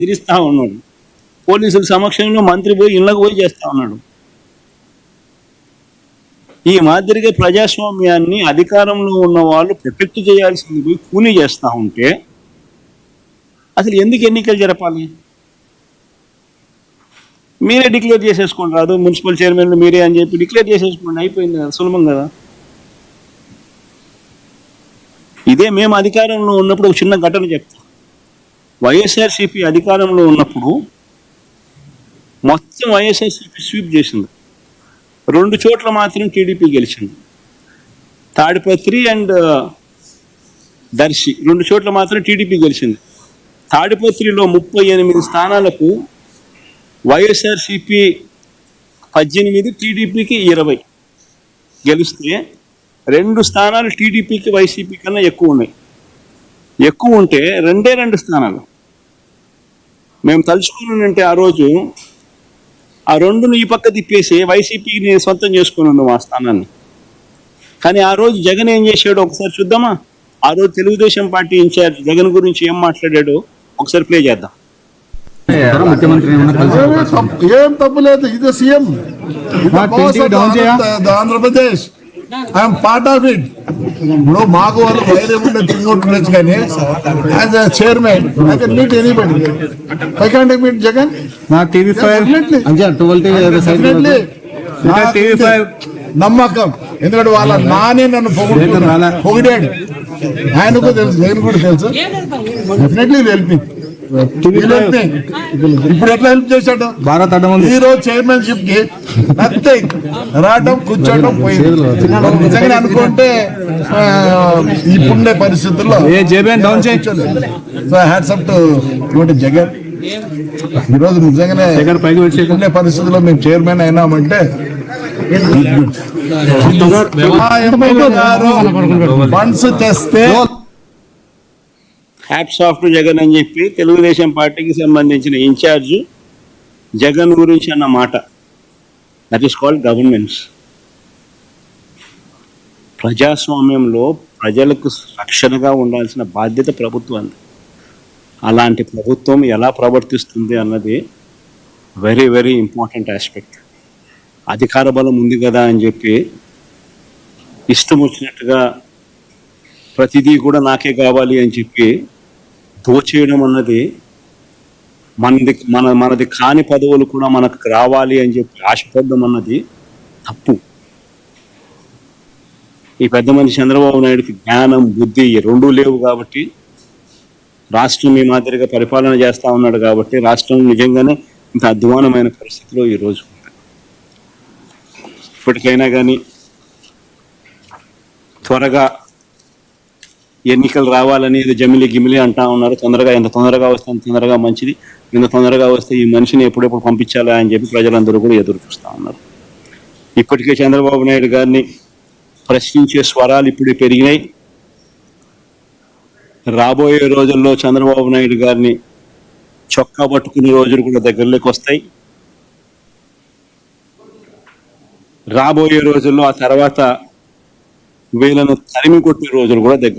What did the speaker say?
తిరిస్తా ఉన్నాడు. పోలీసుల సమక్షంలో మంత్రి పోయి ఇళ్ళకు పోయి చేస్తా ఉన్నాడు. ఈ మాదిరిగా ప్రజాస్వామ్యాన్ని అధికారంలో ఉన్న వాళ్ళు ప్రొటెక్ట్ చేయాల్సింది పోయి కూనీ చేస్తూ ఉంటే అసలు ఎందుకు ఎన్నికలు జరపాలి? మీరే డిక్లేర్ చేసేసుకోండి, రాదు మున్సిపల్ చైర్మన్లు మీరే అని చెప్పి డిక్లేర్ చేసేసుకోండి, అయిపోయింది కదా, సులభం కదా. ఇదే మేము అధికారంలో ఉన్నప్పుడు ఒక చిన్న ఘటన చెప్తాం. వైఎస్ఆర్సీపీ అధికారంలో ఉన్నప్పుడు మొత్తం వైఎస్ఆర్సీపీ స్వీప్ చేసింది. 2 చోట్ల మాత్రం టీడీపీ గెలిచింది. తాడిపత్రి అండ్ దర్శి 2 చోట్ల మాత్రం టీడీపీ గెలిచింది. తాడిపత్రిలో 38 స్థానాలకు వైఎస్ఆర్సీపీ 18, టీడీపీకి 20 గెలిస్తే 2 స్థానాలు టీడీపీకి వైసీపీ కన్నా ఎక్కువ ఉన్నాయి. ఎక్కువ ఉంటే 2 స్థానాలు మేము తలుచుకుని ఆ రోజు ఆ 2ను ఈ పక్క తిప్పేసి వైసీపీని సొంతం చేసుకుని ఉన్నాం ఆ స్థానాన్ని. కానీ ఆ రోజు జగన్ ఏం చేశాడో ఒకసారి చూద్దామా? ఆ రోజు తెలుగుదేశం పార్టీ ఇన్ఛార్జ్ జగన్ గురించి ఏం మాట్లాడాడో ఒకసారి ప్లే చేద్దాం. ఏం తప్పు లేదు, ఇది CM Andhra Pradesh, I'm part of it. ఇప్పుడు మాకు వాళ్ళు వైర్ ఏముంటే తిరుగుతుండొచ్చు, కానీ as a chairman I can meet anybody. I can't meet Jagan. నమ్మకం, ఎందుకంటే వాళ్ళ నానే నన్ను పొగిడాడు, ఆయనకు తెలుసు, నేను కూడా తెలుసు. Definitely help me. ఇప్పుడు ఎట్లా హెల్ప్ చేశాడు? భారత్ ఈ రోజు చైర్మన్షిప్ కి నథింగ్, రావడం కూర్చోవడం పోయింది. నిజంగా అనుకుంటే ఇప్పుడుండే పరిస్థితుల్లో హ్యాట్స్ అప్ టు జగన్. ఈరోజు నిజంగానే ఉండే పరిస్థితుల్లో మేము చైర్మన్ అయినామంటే ఫండ్స్ తెస్తే హ్యాట్స్ ఆఫ్ టు జగన్ అని చెప్పి తెలుగుదేశం పార్టీకి సంబంధించిన ఇన్ఛార్జ్ జగన్ గురించి అన్న మాట, దట్ ఈస్ కాల్డ్ గవర్నెన్స్. ప్రజాస్వామ్యంలో ప్రజలకు రక్షణగా ఉండాల్సిన బాధ్యత ప్రభుత్వాన్ని. అలాంటి ప్రభుత్వం ఎలా ప్రవర్తిస్తుంది అన్నది వెరీ వెరీ ఇంపార్టెంట్ ఆస్పెక్ట్. అధికార బలం ఉంది కదా అని చెప్పి ఇష్టం వచ్చినట్టుగా ప్రతిదీ కూడా నాకే కావాలి అని చెప్పి దోచేయడం అన్నది, మనది కాని పదవులు కూడా మనకు రావాలి అని చెప్పి ఆశపడడం అన్నది తప్పు. ఈ పెద్ద మనిషి చంద్రబాబు నాయుడుకి జ్ఞానం, బుద్ధి రెండూ లేవు కాబట్టి రాష్ట్రం ఈ మాదిరిగా పరిపాలన చేస్తూ ఉన్నాడు కాబట్టి రాష్ట్రం నిజంగానే ఇంత అధ్వానమైన పరిస్థితిలో ఈరోజు ఉంది. ఇప్పటికైనా కానీ త్వరగా ఎన్నికలు రావాలని జమిలి గిమిలి అంటా ఉన్నారు. తొందరగా, ఎంత తొందరగా వస్తే అంత తొందరగా మంచిది. ఇంత తొందరగా వస్తే ఈ మనిషిని ఎప్పుడెప్పుడు పంపించాలా అని చెప్పి ప్రజలందరూ కూడా ఎదురు చూస్తూ ఉన్నారు. ఇప్పటికే చంద్రబాబు నాయుడు గారిని ప్రశ్నించే స్వరాలు ఇప్పుడు పెరిగినాయి. రాబోయే రోజుల్లో చంద్రబాబు నాయుడు గారిని చొక్కా పట్టుకునే రోజులు కూడా దగ్గరలోకి వస్తాయి. రాబోయే రోజుల్లో ఆ తర్వాత వీళ్ళను తరిమి కొట్టే రోజులు కూడా దగ్గర